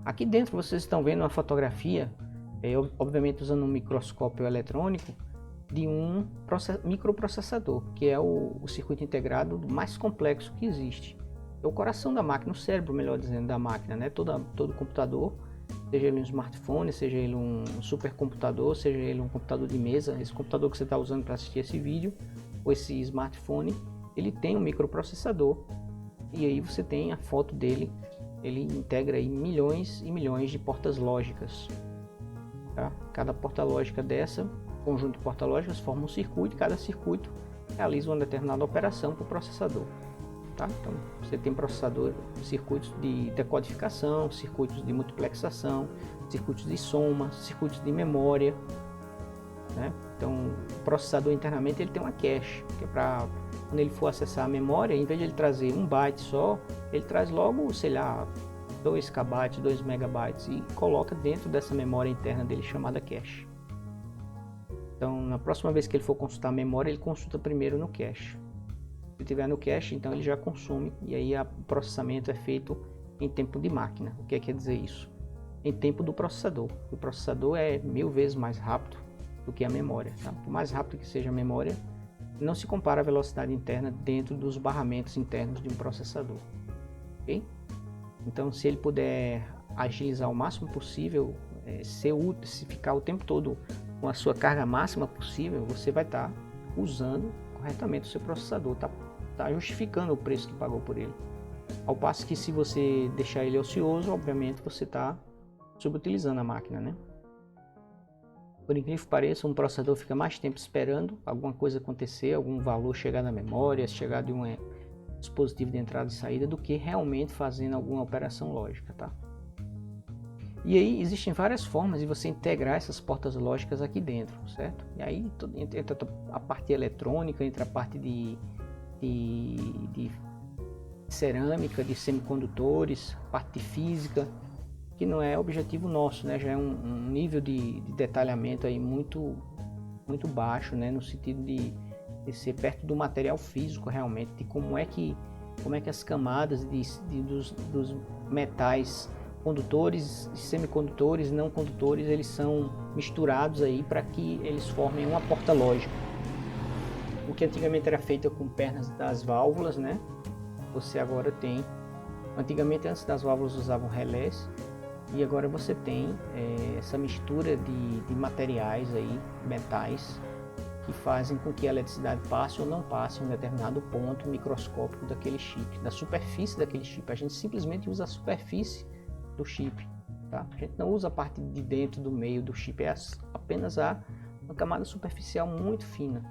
Aqui dentro vocês estão vendo uma fotografia, obviamente usando um microscópio eletrônico, de um microprocessador, que é o circuito integrado mais complexo que existe. É o coração da máquina, o cérebro, melhor dizendo, da máquina, né? Todo computador, seja ele um smartphone, seja ele um supercomputador, seja ele um computador de mesa, esse computador que você está usando para assistir esse vídeo, ou esse smartphone, ele tem um microprocessador, e aí você tem a foto dele, ele integra aí milhões e milhões de portas lógicas. Tá? Cada porta lógica dessa, conjunto de portas lógicas, forma um circuito, e cada circuito realiza uma determinada operação para o processador. Tá? Então você tem processador, circuitos de decodificação, circuitos de multiplexação, circuitos de soma, circuitos de memória, né? Então o processador internamente ele tem uma cache, que é para quando ele for acessar a memória, em vez de ele trazer 1 byte só, ele traz logo, sei lá, 2 KB, 2 megabytes e coloca dentro dessa memória interna dele chamada cache. Então na próxima vez que ele for consultar a memória, ele consulta primeiro no cache. Se tiver no cache, então ele já consome, e aí o processamento é feito em tempo de máquina. O que quer dizer isso? Em tempo do processador. O processador é 1000 vezes mais rápido do que a memória. Tá? Por mais rápido que seja a memória, não se compara a velocidade interna dentro dos barramentos internos de um processador. Okay? Então, se ele puder agilizar o máximo possível, se ficar o tempo todo com a sua carga máxima possível, você vai estar usando corretamente o seu processador, tá justificando o preço que pagou por ele. Ao passo que se você deixar ele ocioso, obviamente você está subutilizando a máquina, né? Por incrível que pareça, um processador fica mais tempo esperando alguma coisa acontecer, algum valor chegar na memória, chegar de um dispositivo de entrada e saída, do que realmente fazendo alguma operação lógica, tá? E aí existem várias formas de você integrar essas portas lógicas aqui dentro, certo? E aí entra a parte eletrônica, entra a parte de cerâmica, de semicondutores, parte de física, que não é objetivo nosso, né? Já é um nível de detalhamento aí muito baixo, né? No sentido de ser perto do material físico realmente, de como é que as camadas dos metais condutores, semicondutores, não condutores, eles são misturados aí para que eles formem uma porta lógica. O que antigamente era feito com pernas das válvulas, né? Você agora tem, antigamente antes das válvulas usavam relés, e agora você tem essa mistura de materiais aí, metais, que fazem com que a eletricidade passe ou não passe em um determinado ponto microscópico daquele chip, da superfície daquele chip. A gente simplesmente usa a superfície do chip, tá? A gente não usa a parte de dentro do meio do chip, é apenas uma camada superficial muito fina.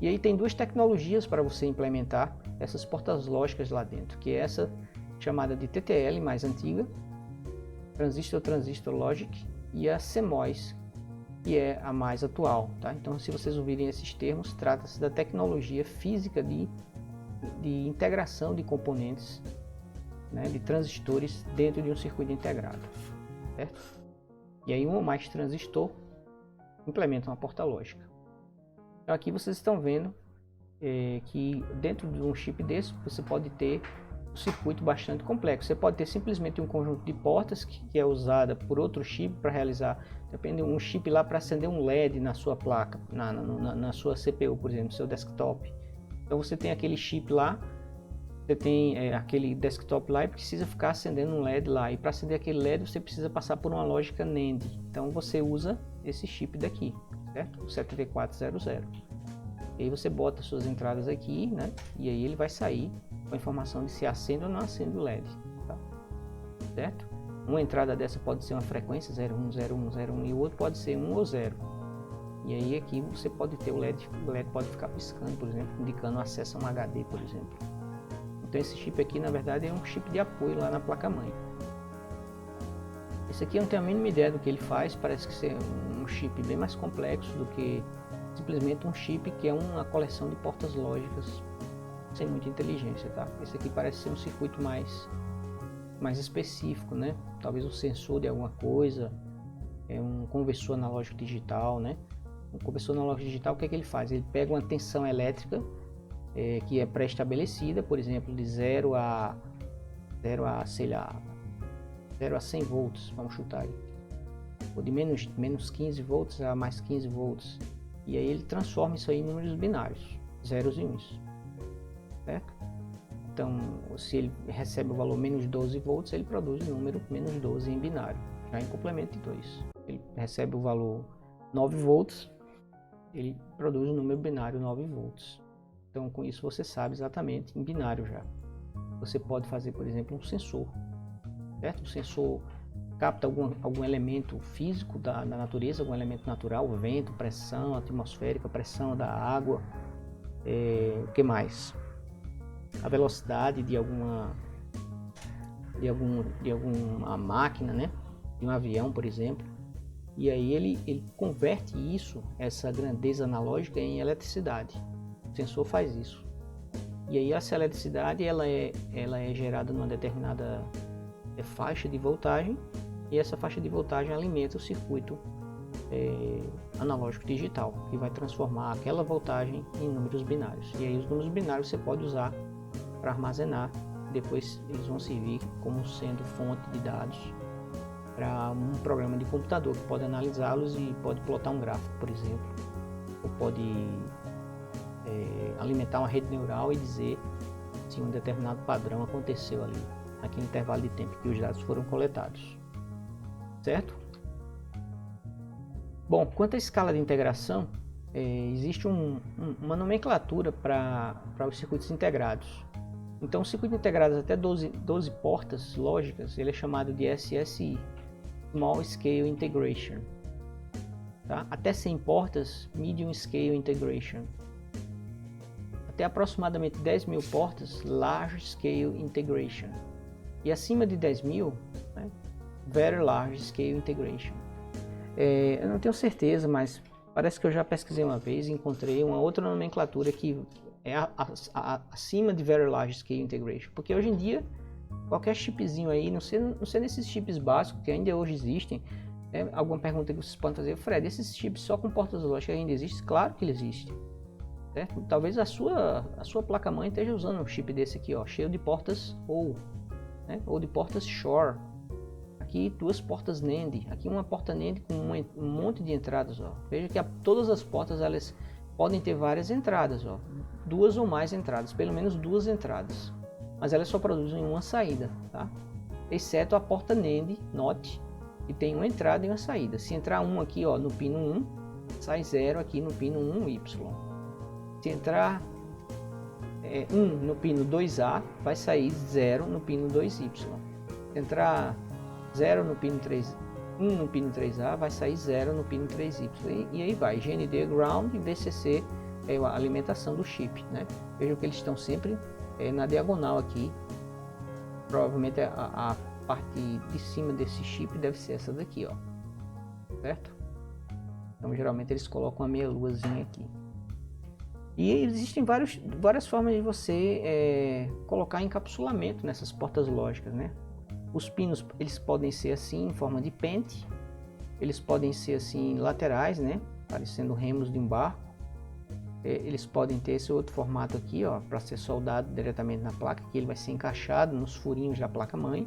E aí tem duas tecnologias para você implementar essas portas lógicas lá dentro, que é essa chamada de TTL, mais antiga, Transistor Logic, e a CMOS, que é a mais atual, tá? Então, se vocês ouvirem esses termos, trata-se da tecnologia física de integração de componentes, né, de transistores dentro de um circuito integrado, certo? E aí um ou mais transistor implementa uma porta lógica. Então aqui vocês estão vendo que dentro de um chip desse você pode ter um circuito bastante complexo. Você pode ter simplesmente um conjunto de portas que é usada por outro chip para realizar, depende um chip lá para acender um LED na sua placa, na sua CPU, por exemplo, no seu desktop. Então você tem aquele chip lá, você tem aquele desktop lá e precisa ficar acendendo um LED lá. E para acender aquele LED você precisa passar por uma lógica NAND. Então você usa esse chip daqui, certo? O 7400. E aí você bota suas entradas aqui, né? E aí ele vai sair com a informação de se acende ou não acende o LED, tá? Certo? Uma entrada dessa pode ser uma frequência 01, 01, 01 e o outro pode ser 1 ou 0. E aí aqui você pode ter o LED pode ficar piscando, por exemplo, indicando acesso a um HD, por exemplo. Então esse chip aqui na verdade é um chip de apoio lá na placa-mãe. Esse aqui eu não tenho a mínima ideia do que ele faz, parece que ser um chip bem mais complexo do que simplesmente um chip que é uma coleção de portas lógicas sem muita inteligência, tá? Esse aqui parece ser um circuito mais específico, né? Talvez um sensor de alguma coisa, um conversor analógico digital, né? Um conversor analógico digital, o que é que ele faz? Ele pega uma tensão elétrica que é pré-estabelecida, por exemplo, de 0 a sei lá, 0 a 100 volts, vamos chutar aí. Ou de menos 15 volts a mais 15 volts. E aí ele transforma isso aí em números binários, zeros e uns, certo? Então, se ele recebe o valor menos 12 volts, ele produz o número menos 12 em binário, já em complemento de 2. Ele recebe o valor 9 volts, ele produz o número binário 9 volts. Então, com isso você sabe exatamente em binário já. Você pode fazer, por exemplo, um sensor, certo? O sensor capta algum elemento físico da natureza, algum elemento natural, vento, pressão atmosférica, pressão da água, o que mais? A velocidade de alguma máquina, né? De um avião, por exemplo. E aí ele converte isso, essa grandeza analógica, em eletricidade. O sensor faz isso. E aí essa eletricidade ela é gerada numa determinada faixa de voltagem, e essa faixa de voltagem alimenta o circuito analógico digital, que vai transformar aquela voltagem em números binários. E aí os números binários você pode usar para armazenar, depois eles vão servir como sendo fonte de dados para um programa de computador que pode analisá-los e pode plotar um gráfico, por exemplo, ou pode alimentar uma rede neural e dizer se um determinado padrão aconteceu ali, naquele intervalo de tempo que os dados foram coletados, certo? Bom, quanto à escala de integração, existe uma nomenclatura para os circuitos integrados. Então, o circuito integrado até 12 portas lógicas, ele é chamado de SSI, Small Scale Integration. Tá? Até 100 portas, Medium Scale Integration. Até aproximadamente 10.000 portas, Large Scale Integration. E acima de 10.000, né, Very Large Scale Integration. Eu não tenho certeza, mas parece que eu já pesquisei uma vez e encontrei uma outra nomenclatura que é acima de Very Large Scale Integration. Porque hoje em dia, qualquer chipzinho aí, não sei nesses chips básicos que ainda hoje existem, alguma pergunta que vocês podem fazer: Fred, esses chips só com portas lógicas ainda existem? Claro que ele existe. Certo? Talvez a sua placa-mãe esteja usando um chip desse aqui, ó, cheio de portas OU, né? Ou de portas Shore. Aqui 2 portas NAND, aqui uma porta NAND com um monte de entradas, ó. Veja que todas as portas elas podem ter várias entradas, ó. 2 ou mais entradas, pelo menos 2 entradas, mas elas só produzem uma saída, tá? Exceto a porta NAND NOT, que tem uma entrada e uma saída. Se entrar um aqui, ó, no pino 1, sai 0 aqui no pino 1Y. Se entrar 1 no pino 2A, vai sair 0 no pino 2Y. Se entrar 0 no pino 3, 1 no pino 3A, vai sair 0 no pino 3Y. E aí vai, GND é ground e VCC é a alimentação do chip, né? Vejam que eles estão sempre na diagonal aqui. Provavelmente a parte de cima desse chip deve ser essa daqui, ó. Certo? Então geralmente eles colocam uma meia luazinha aqui. E existem várias formas de você colocar encapsulamento nessas portas lógicas, né? Os pinos, eles podem ser assim em forma de pente, eles podem ser assim laterais, né? Parecendo remos de um barco. Eles podem ter esse outro formato aqui, ó, para ser soldado diretamente na placa, que ele vai ser encaixado nos furinhos da placa-mãe.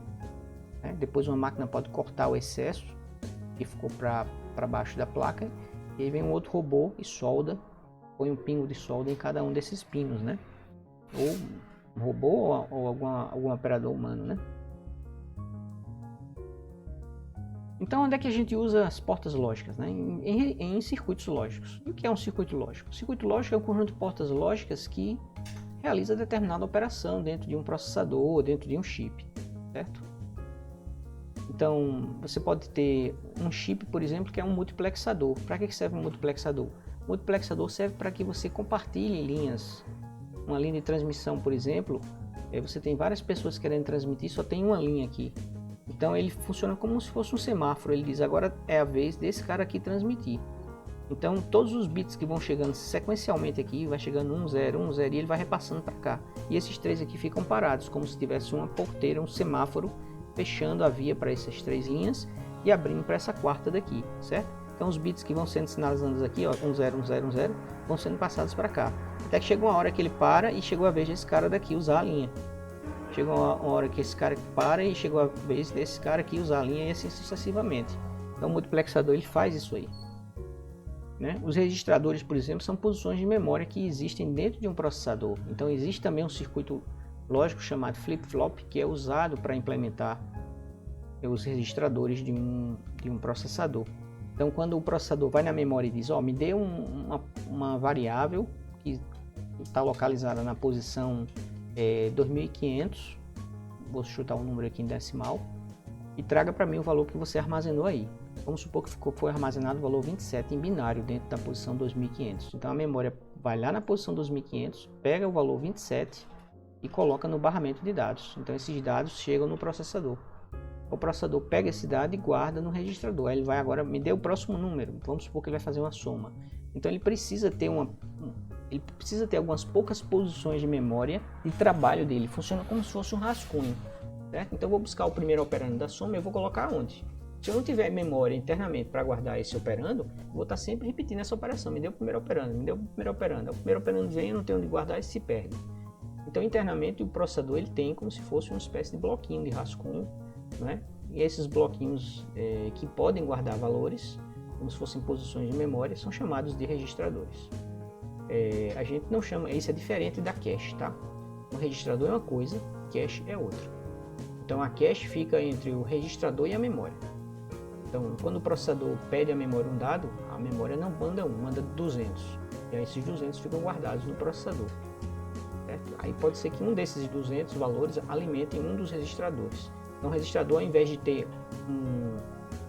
Né? Depois uma máquina pode cortar o excesso que ficou para baixo da placa. E aí vem um outro robô e solda, põe um pingo de solda em cada um desses pinos, né? Ou um robô ou algum operador humano, né? Então, onde é que a gente usa as portas lógicas? Né? Em circuitos lógicos. E o que é um circuito lógico? O circuito lógico é um conjunto de portas lógicas que realiza determinada operação dentro de um processador, dentro de um chip, certo? Então, você pode ter um chip, por exemplo, que é um multiplexador. Para que serve um multiplexador? O multiplexador serve para que você compartilhe linhas. Uma linha de transmissão, por exemplo, você tem várias pessoas querendo transmitir, só tem uma linha aqui. Então ele funciona como se fosse um semáforo, ele diz: agora é a vez desse cara aqui transmitir. Então todos os bits que vão chegando sequencialmente aqui, vai chegando 1, 0, 1, 0 e ele vai repassando para cá. E esses 3 aqui ficam parados, como se tivesse uma porteira, um semáforo, fechando a via para essas 3 linhas e abrindo para essa quarta daqui, certo? Então os bits que vão sendo sinalizados aqui, ó, 1, 0, 1, 0, 1, 0, vão sendo passados para cá. Até que chega uma hora que ele para e chegou a vez desse cara daqui usar a linha. chega uma hora que esse cara para e chegou a vez desse cara aqui usar a linha e assim sucessivamente. Então o multiplexador ele faz isso aí. Né? Os registradores, por exemplo, são posições de memória que existem dentro de um processador. Então existe também um circuito lógico chamado flip-flop, que é usado para implementar os registradores de um processador. Então quando o processador vai na memória e diz, me dê uma variável que está localizada na posição 2500, vou chutar um número aqui em decimal, e traga para mim o valor que você armazenou aí. Vamos supor que foi armazenado o valor 27 em binário dentro da posição 2500. Então a memória vai lá na posição 2500, pega o valor 27 e coloca no barramento de dados. Então esses dados chegam no processador. O processador pega esse dado e guarda no registrador. Aí ele vai agora, me dê o próximo número. Vamos supor que ele vai fazer uma soma. Então ele precisa ter algumas poucas posições de memória de trabalho dele. Funciona como se fosse um rascunho. Certo? Então eu vou buscar o primeiro operando da soma e eu vou colocar onde? Se eu não tiver memória internamente para guardar esse operando, vou estar sempre repetindo essa operação. Me deu o primeiro operando, me deu o primeiro operando. O primeiro operando vem, eu não tenho onde guardar e se perde. Então internamente o processador ele tem como se fosse uma espécie de bloquinho de rascunho, né? E esses bloquinhos que podem guardar valores, como se fossem posições de memória, são chamados de registradores. A gente não chama, isso é diferente da cache, tá? O registrador é uma coisa, cache é outra. Então a cache fica entre o registrador e a memória. Então quando o processador pede a memória um dado, a memória não manda 1, manda 200. E aí esses 200 ficam guardados no processador. Certo? Aí pode ser que um desses 200 valores alimente um dos registradores. Então o registrador, ao invés de ter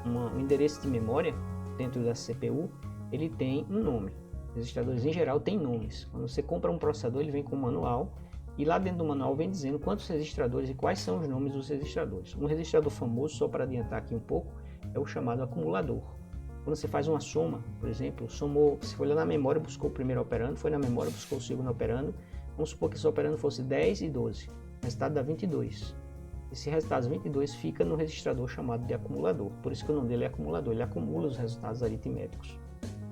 um endereço de memória dentro da CPU, ele tem um nome. Os registradores em geral têm nomes. Quando você compra um processador, ele vem com um manual e lá dentro do manual vem dizendo quantos registradores e quais são os nomes dos registradores. Um registrador famoso, só para adiantar aqui um pouco, é o chamado acumulador. Quando você faz uma soma, por exemplo, somou, se foi lá na memória, buscou o primeiro operando, foi na memória, buscou o segundo operando, vamos supor que esse operando fosse 10 e 12, o resultado dá 22. Esse resultado 22 fica no registrador chamado de acumulador, por isso que o nome dele é acumulador, ele acumula os resultados aritméticos.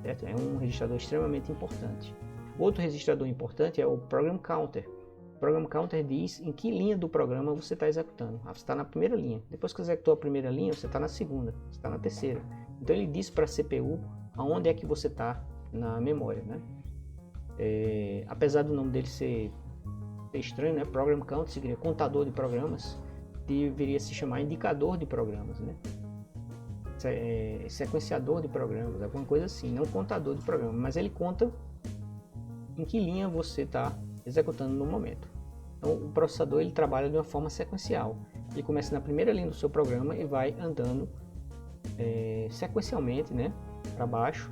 Certo? É um registrador extremamente importante. Outro registrador importante é o Program Counter. O Program Counter diz em que linha do programa você está executando. Você está na primeira linha. Depois que executou a primeira linha, você está na segunda, você está na terceira. Então ele diz para a CPU aonde é que você está na memória, né? Apesar do nome dele ser estranho, né? Program Counter seria contador de programas, deveria se chamar indicador de programas, né? Sequenciador de programas, alguma coisa assim, não contador de programas, mas ele conta em que linha você está executando no momento. Então o processador ele trabalha de uma forma sequencial. Ele começa na primeira linha do seu programa e vai andando sequencialmente, né, para baixo,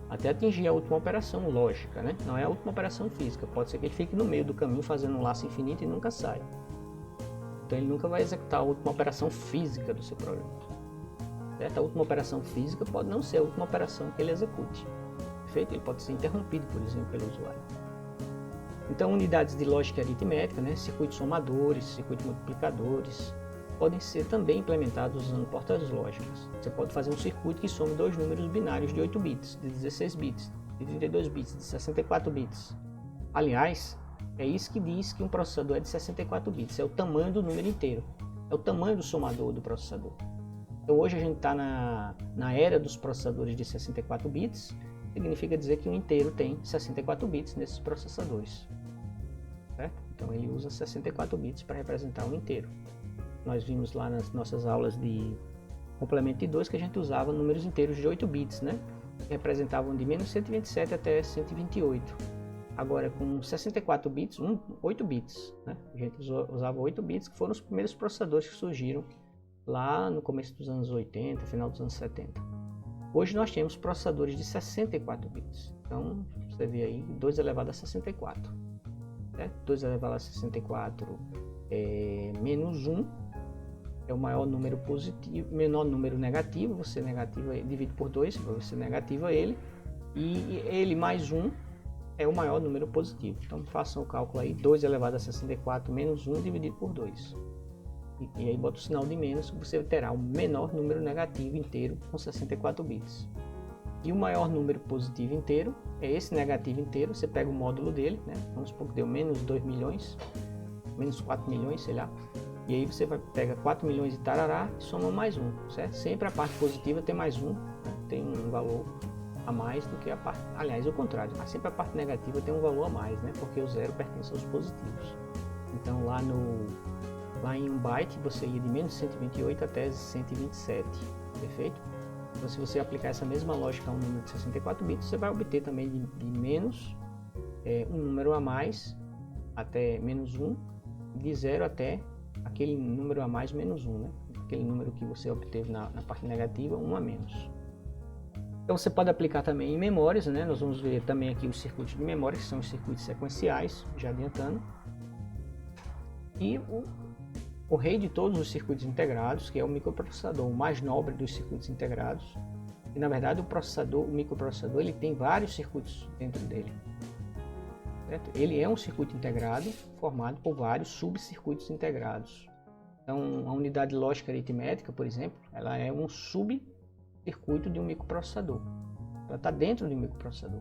até atingir a última operação lógica, né? Não é a última operação física. Pode ser que ele fique no meio do caminho fazendo um laço infinito e nunca saia. Então ele nunca vai executar a última operação física do seu programa. Certo? A última operação física pode não ser a última operação que ele execute. Perfeito? Ele pode ser interrompido, por exemplo, pelo usuário. Então unidades de lógica aritmética, né? Circuitos somadores, circuitos multiplicadores, podem ser também implementados usando portas lógicas. Você pode fazer um circuito que some dois números binários de 8 bits, de 16 bits, de 32 bits, de 64 bits. Aliás, é isso que diz que um processador é de 64 bits, é o tamanho do número inteiro, é o tamanho do somador do processador. Então hoje a gente está na era dos processadores de 64 bits, significa dizer que um inteiro tem 64 bits nesses processadores. Certo? Então ele usa 64 bits para representar um inteiro. Nós vimos lá nas nossas aulas de complemento de 2 que a gente usava números inteiros de 8 bits, né? Que representavam de menos 127 até 128. Agora com 64 bits, 8 bits, né? A gente usava 8 bits, que foram os primeiros processadores que surgiram lá no começo dos anos 80, final dos anos 70. Hoje nós temos processadores de 64 bits. Então você vê aí 2 elevado a 64. Né? 2 elevado a 64 menos 1 é o maior número positivo, menor número negativo, você negativa, divide por 2, você negativa ele, e ele mais 1 é o maior número positivo. Então façam o cálculo aí, 2 elevado a 64 menos 1 dividido por 2. E aí bota o sinal de menos, você terá o menor número negativo inteiro com 64 bits. E o maior número positivo inteiro é esse negativo inteiro, você pega o módulo dele, né? Vamos supor que deu menos 2 milhões, menos 4 milhões, sei lá. E aí você pega 4 milhões e tarará e soma mais um, certo? Sempre a parte positiva tem mais um, né? Tem um valor a mais do que a parte, aliás, o contrário, sempre a parte negativa tem um valor a mais, né? Porque o zero pertence aos positivos. Então lá em 1 byte você ia de menos 128 até 127, perfeito? Então se você aplicar essa mesma lógica a um número de 64 bits, você vai obter também de menos um número a mais até menos 1, de 0 até aquele número a mais menos 1, né? Aquele número que você obteve na parte negativa, 1 a menos. Então você pode aplicar também em memórias, né? Nós vamos ver também aqui os circuitos de memória, que são os circuitos sequenciais, já adiantando. E o rei de todos os circuitos integrados, que é o microprocessador, o mais nobre dos circuitos integrados. E na verdade o microprocessador, ele tem vários circuitos dentro dele. Certo? Ele é um circuito integrado formado por vários subcircuitos integrados. Então a unidade lógica aritmética, por exemplo, ela é um subcircuito de um microprocessador. Ela está dentro de um microprocessador.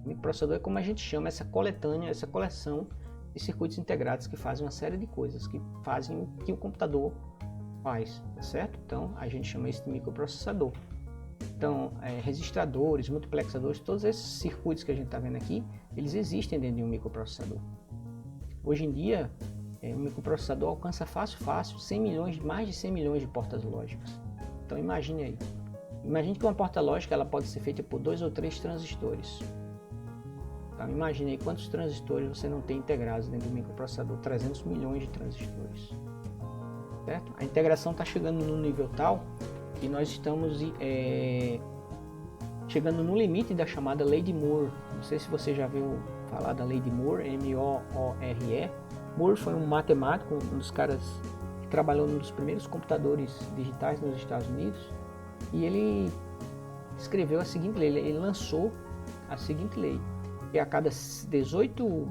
O microprocessador é como a gente chama essa coletânea, essa coleção de circuitos integrados que fazem uma série de coisas, que fazem o que o computador faz, tá certo? Então a gente chama isso de microprocessador. Então registradores, multiplexadores, todos esses circuitos que a gente está vendo aqui, eles existem dentro de um microprocessador. Hoje em dia, um microprocessador alcança fácil mais de 100 milhões de portas lógicas. Então imagine aí. Imagine que uma porta lógica ela pode ser feita por 2 ou 3 transistores. Então imagine aí quantos transistores você não tem integrados dentro do microprocessador, 300 milhões de transistores. Certo? A integração está chegando num nível tal que nós estamos chegando no limite da chamada lei de Moore. Não sei se você já viu falar da lei de Moore, M-O-O-R-E. Moore foi um matemático, um dos caras que trabalhou num dos primeiros computadores digitais nos Estados Unidos. E ele escreveu a seguinte lei, ele lançou a seguinte lei, que a cada 18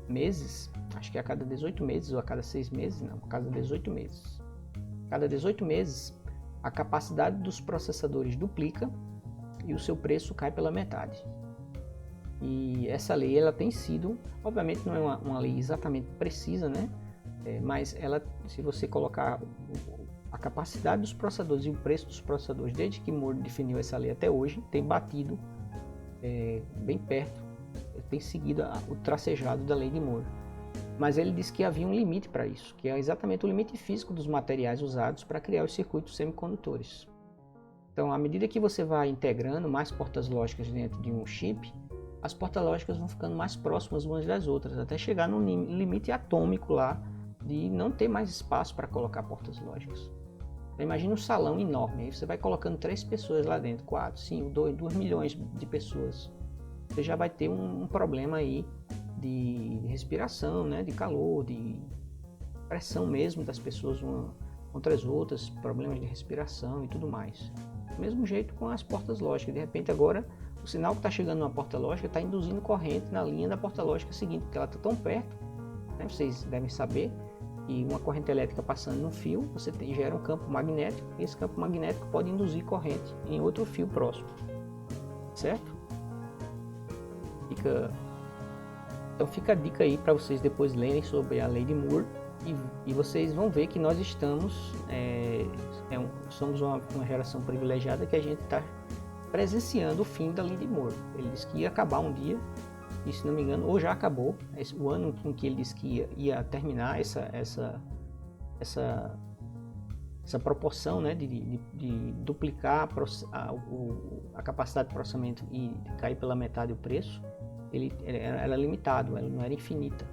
meses, acho que a cada 18 meses ou a cada 6 meses, não, a cada 18 meses. Cada 18 meses, a capacidade dos processadores duplica e o seu preço cai pela metade. E essa lei ela tem sido, obviamente não é uma lei exatamente precisa, né? Mas ela, se você colocar a capacidade dos processadores e o preço dos processadores, desde que Moore definiu essa lei até hoje, tem batido bem perto, tem seguido o tracejado da lei de Moore. Mas ele disse que havia um limite para isso, que é exatamente o limite físico dos materiais usados para criar os circuitos semicondutores. Então, à medida que você vai integrando mais portas lógicas dentro de um chip, as portas lógicas vão ficando mais próximas umas das outras, até chegar no limite atômico lá de não ter mais espaço para colocar portas lógicas. Então, imagina um salão enorme, aí você vai colocando 3 pessoas lá dentro, 4, 5, 2 milhões de pessoas. Você já vai ter um problema aí de respiração, né, de calor, de pressão mesmo das pessoas umas contra as outras, problemas de respiração e tudo mais. Do mesmo jeito com as portas lógicas, de repente agora o sinal que está chegando numa porta lógica está induzindo corrente na linha da porta lógica seguinte, porque ela está tão perto, né, vocês devem saber que uma corrente elétrica passando no fio, você gera um campo magnético, e esse campo magnético pode induzir corrente em outro fio próximo, certo? Então fica a dica aí para vocês depois lerem sobre a lei de Moore e vocês vão ver que nós estamos somos uma geração privilegiada que a gente está presenciando o fim da lei de Moore. Ele disse que ia acabar um dia e, se não me engano, ou já acabou, o ano em que ele disse que ia terminar essa proporção, né, de duplicar a capacidade de processamento e cair pela metade o preço. Ele era limitado, ela não era infinita,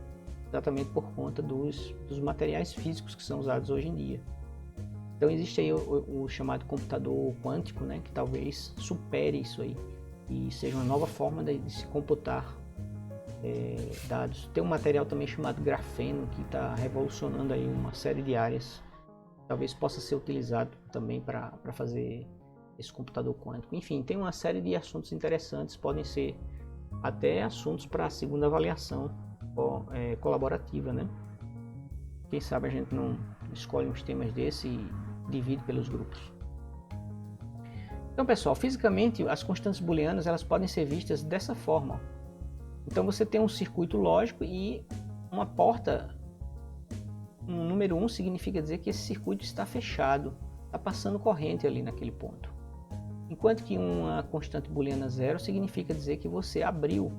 exatamente por conta dos materiais físicos que são usados hoje em dia. Então existe aí o chamado computador quântico, né, que talvez supere isso aí e seja uma nova forma de se computar dados. Tem um material também chamado grafeno que está revolucionando aí uma série de áreas, talvez possa ser utilizado também para fazer esse computador quântico. Enfim, tem uma série de assuntos interessantes, podem ser até assuntos para a segunda avaliação colaborativa, né? Quem sabe a gente não escolhe uns temas desse e divide pelos grupos. Então, pessoal, fisicamente as constantes booleanas elas podem ser vistas dessa forma. Então você tem um circuito lógico e uma porta um número 1 significa dizer que esse circuito está fechado, está passando corrente ali naquele ponto. Enquanto que uma constante booleana 0 significa dizer que você abriu,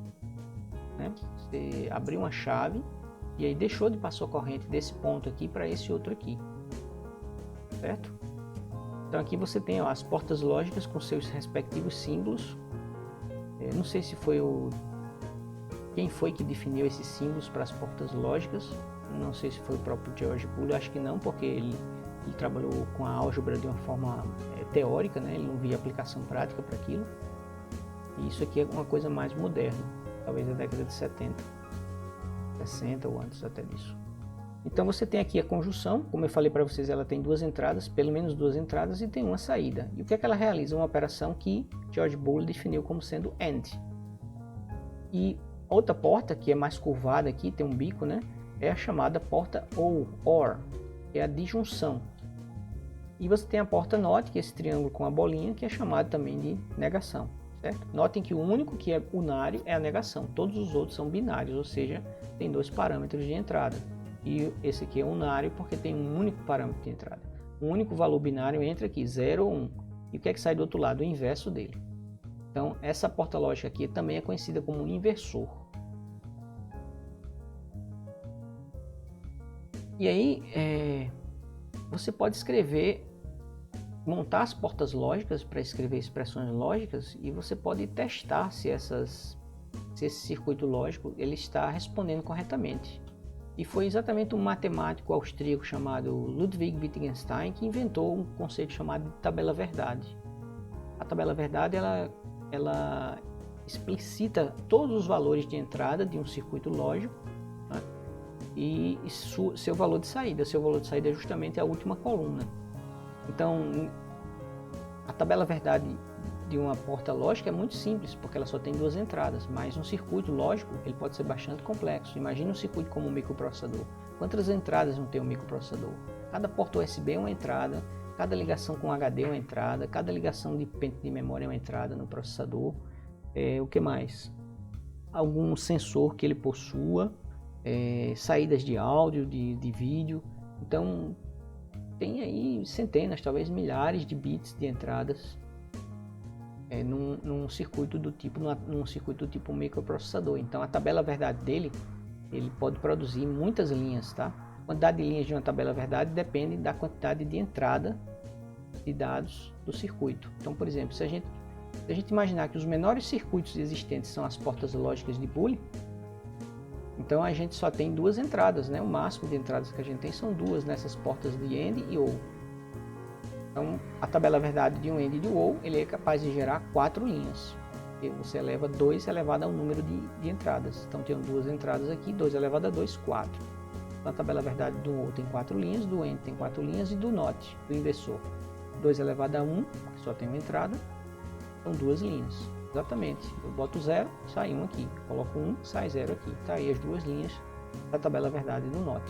né? Você abriu uma chave e aí deixou de passar a corrente desse ponto aqui para esse outro aqui, certo? Então aqui você tem, ó, as portas lógicas com seus respectivos símbolos. Não sei se foi quem foi que definiu esses símbolos para as portas lógicas. Não sei se foi o próprio George Boole, acho que não, porque ele trabalhou com a álgebra de uma forma teórica, né? Ele não via aplicação prática para aquilo. E isso aqui é uma coisa mais moderna, talvez da década de 70, 60 ou antes até disso. Então você tem aqui a conjunção, como eu falei para vocês, ela tem duas entradas, pelo menos duas entradas, e tem uma saída. E o que é que ela realiza? Uma operação que George Boole definiu como sendo AND. E outra porta, que é mais curvada aqui, tem um bico, né? É a chamada porta OR, que é a disjunção. E você tem a porta NOT, que é esse triângulo com a bolinha, que é chamado também de negação, certo? Notem que o único que é unário é a negação, todos os outros são binários, ou seja, tem dois parâmetros de entrada. E esse aqui é unário porque tem um único parâmetro de entrada. Um único valor binário entra aqui, 0 ou 1. E o que é que sai do outro lado? O inverso dele. Então, essa porta lógica aqui também é conhecida como inversor. E aí, você pode escrever, montar as portas lógicas para escrever expressões lógicas e você pode testar se esse circuito lógico ele está respondendo corretamente. E foi exatamente um matemático austríaco chamado Ludwig Wittgenstein que inventou um conceito chamado de tabela-verdade. A tabela-verdade ela explicita todos os valores de entrada de um circuito lógico, né? E seu valor de saída. Seu valor de saída é justamente a última coluna. Então, a tabela-verdade de uma porta lógica é muito simples, porque ela só tem duas entradas, mas um circuito lógico ele pode ser bastante complexo. Imagina um circuito como um microprocessador. Quantas entradas não tem um microprocessador? Cada porta USB é uma entrada, cada ligação com HD é uma entrada, cada ligação de pente de memória é uma entrada no processador. O que mais? Algum sensor que ele possua, saídas de áudio, de vídeo. Então, tem aí centenas, talvez milhares de bits de entradas num circuito do tipo microprocessador. Então a tabela-verdade dele, ele pode produzir muitas linhas, tá? A quantidade de linhas de uma tabela-verdade depende da quantidade de entrada de dados do circuito. Então, por exemplo, se a gente imaginar que os menores circuitos existentes são as portas lógicas de Boole, então a gente só tem duas entradas, né? O máximo de entradas que a gente tem são duas nessas portas de AND e OR. Então, a tabela-verdade de um AND e de OR, ele é capaz de gerar 4 linhas. E você eleva 2 elevado ao número de entradas. Então, tem duas entradas aqui, 2 elevado a 2, 4. Então, a tabela-verdade do OR tem 4 linhas, do AND tem 4 linhas e do NOT, do inversor, 2 elevado a 1, que só tem uma entrada, são 2 linhas. Exatamente. Eu boto 0, sai 1 aqui. Coloco 1, sai 0 aqui. Tá aí as duas linhas da tabela-verdade do NOT.